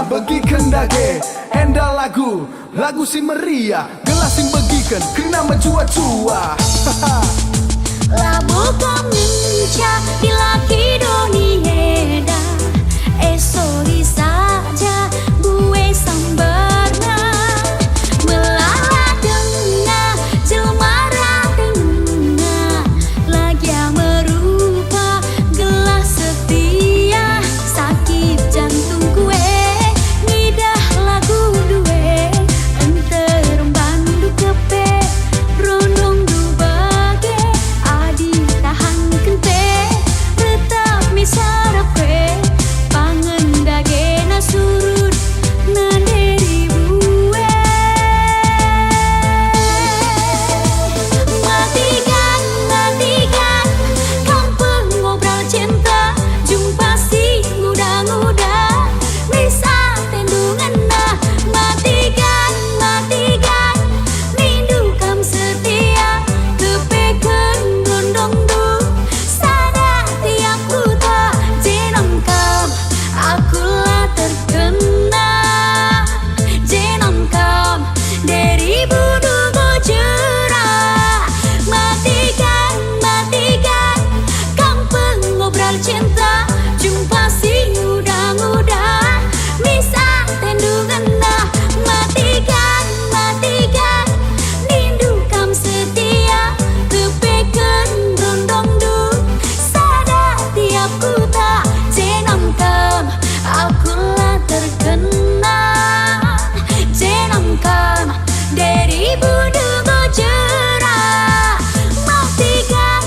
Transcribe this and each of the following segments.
begikan dage enda lagu si meriah gelas sing begikan kena mencuat-cuat. Labu kaminca dilaki doni heda esori saja bue sambarna melala denga jelmara denga lagi merupa gelas setia sakit jantung kue ngidah lagu due enterem bandu kepe rondong du bage adi tahan kente tetap misarap kue pangen dage na surut nanderi bue matikan kampung ngobrol cinta jumpa si muda-muda bisa tendungan nah matikan rindu kam setia kepeken rondong du sada tiap kuta jenong kam akulah terkena jenong kam dari budu bojera matikan kampung ngobrol cinta jumpa si muda-muda bisa tendungan nah matikan rindu kam setia kepeken rondong du sada tiap kuta jenong kam akulah terkena jenong kam dari budu bojera matikan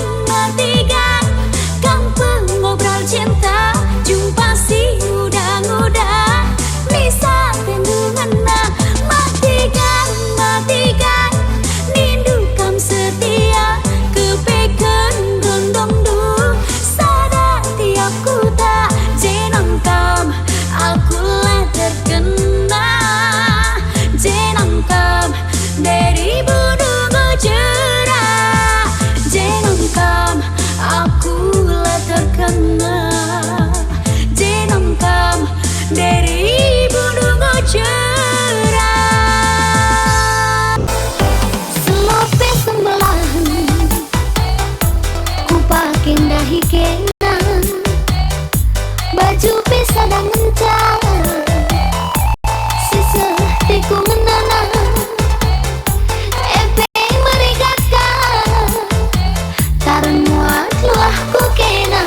kampung ngobrol cinta jumpa si muda-muda bisa tendungan nah matikan rindu kam setia kepeken rondong du sada tiap kuta jenong kam akulah terkena jenong kam dari budu bojera jenong kam akulah terkena jenong kam dari budu bojera selope sembelahan ku pakai dahi kena baju pesadang mencang sisa tiku menanam epeng meregakan taran muat luah ku kena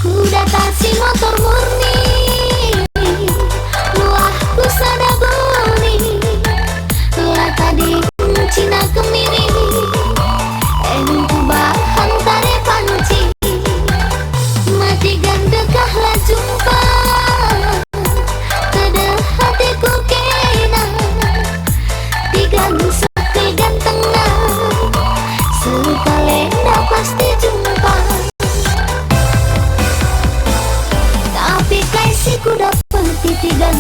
ku datasi motor murni luah ku sada boni luah tadi Cina kemiri enung ku bahan tare panci mati gandekah lah jumpa kada hatiku kena tigang sakti gantengna sekalenda pasti jumpa tapi kaisi ku dapet titigan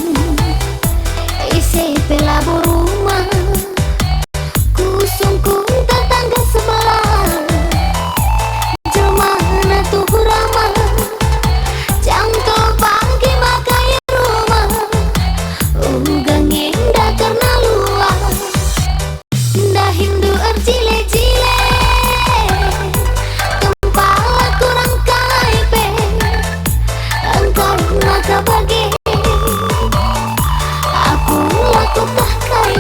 isi pelabu rumah kusungkung tetangga sebelah jemana tuh ramah jangkau pagi makai rumah ugang indah karena luah ndah hindu erjile-jile kepala kurang kaipe engkau maka bagi aku laku tak kaya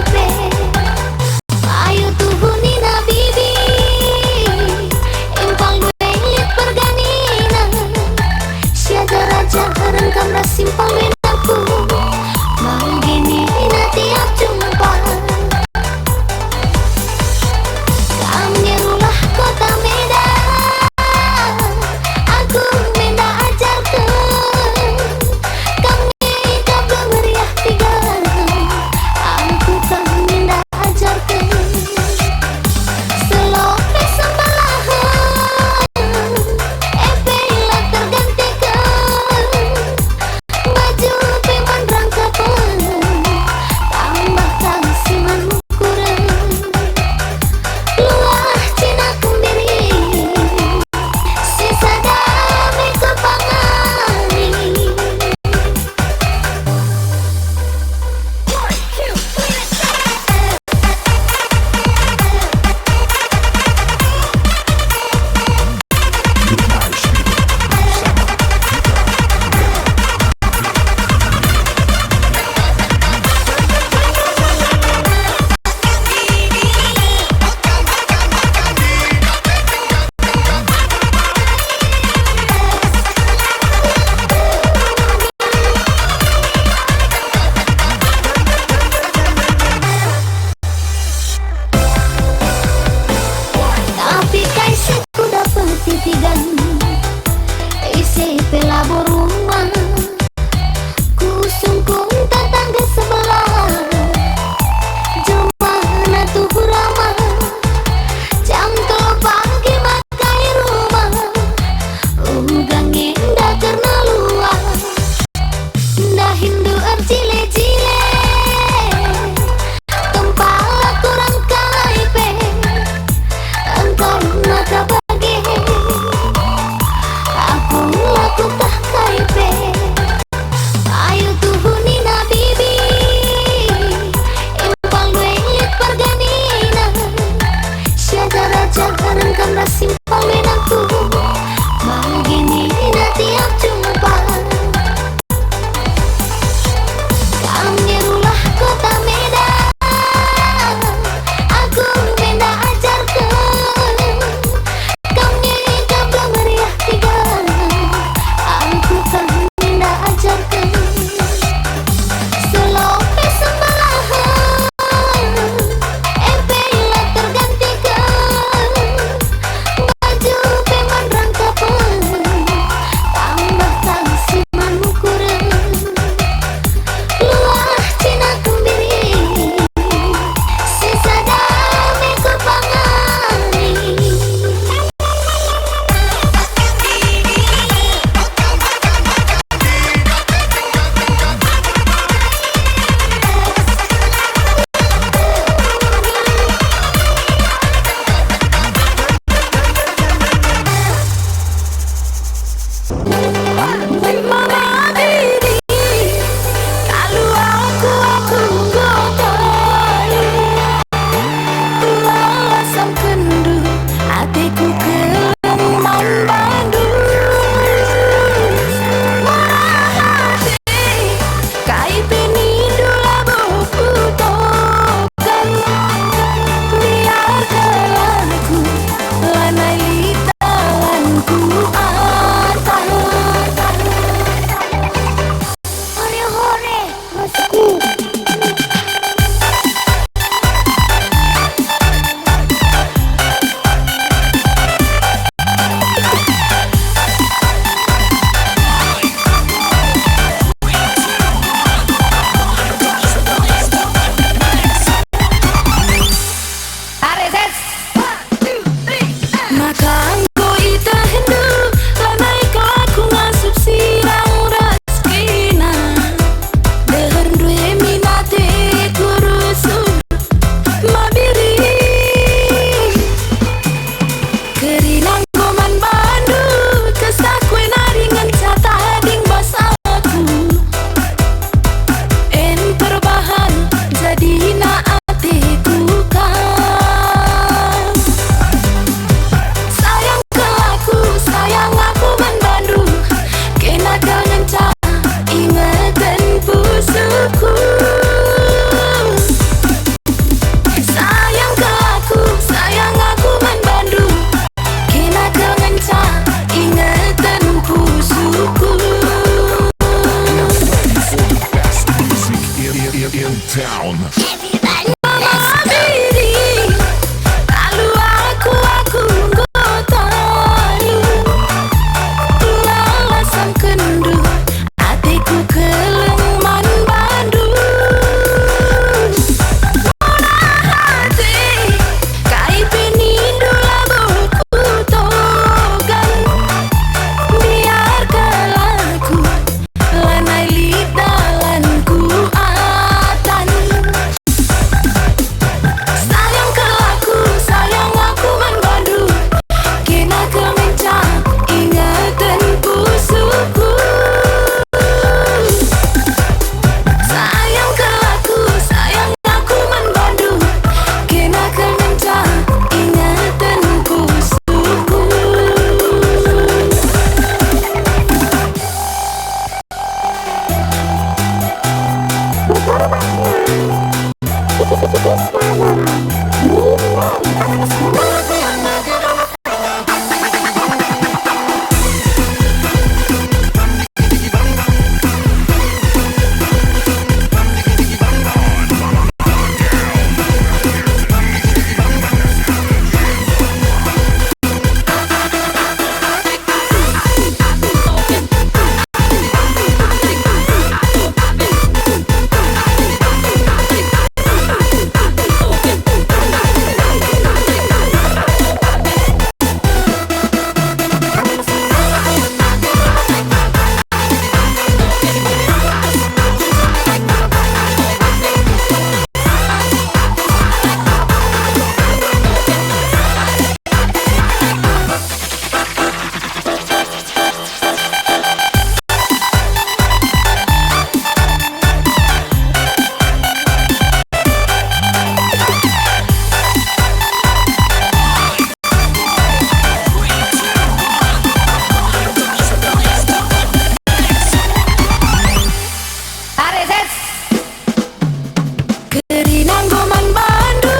Kerinang goman bandu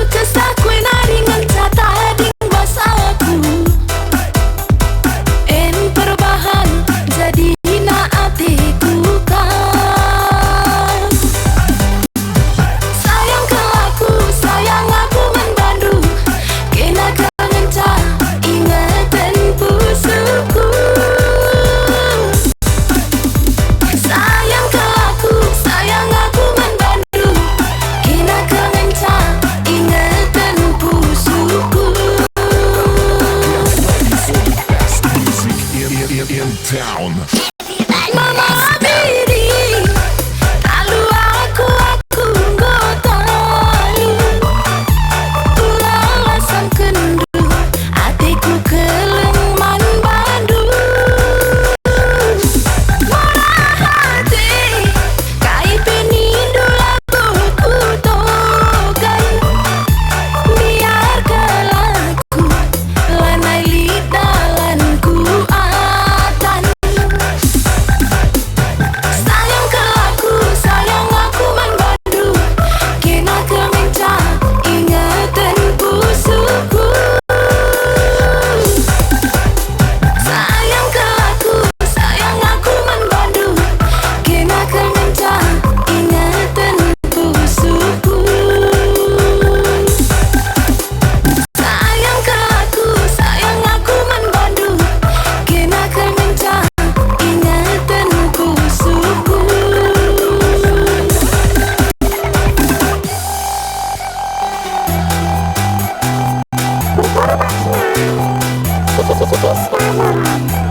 kesakwe naringan cata ding basaku. En perubahan jadi na atiku kan. Sayang ke aku, sayang aku membandu. Kena kangen ca ingatan pusuku. Sayang ke aku, sayang aku membandu. Kena kangen ca ingatan pusuku. In town. Mama diri talu aku gotalu. Ulah lasang kendu atiku keleng man bandu. Murah hati kai penindu laguku togan. Biar kelaku lanai lidalanku atan. Sayang ke aku, sayang aku membandu. Kena kemenca ingatan pusuku. Sayang ke aku, sayang aku membandu. Kena kemenca ingatan pusuku. Sayang ke aku, sayang aku membandu. Kena kemenca ingatan pusuku. Siska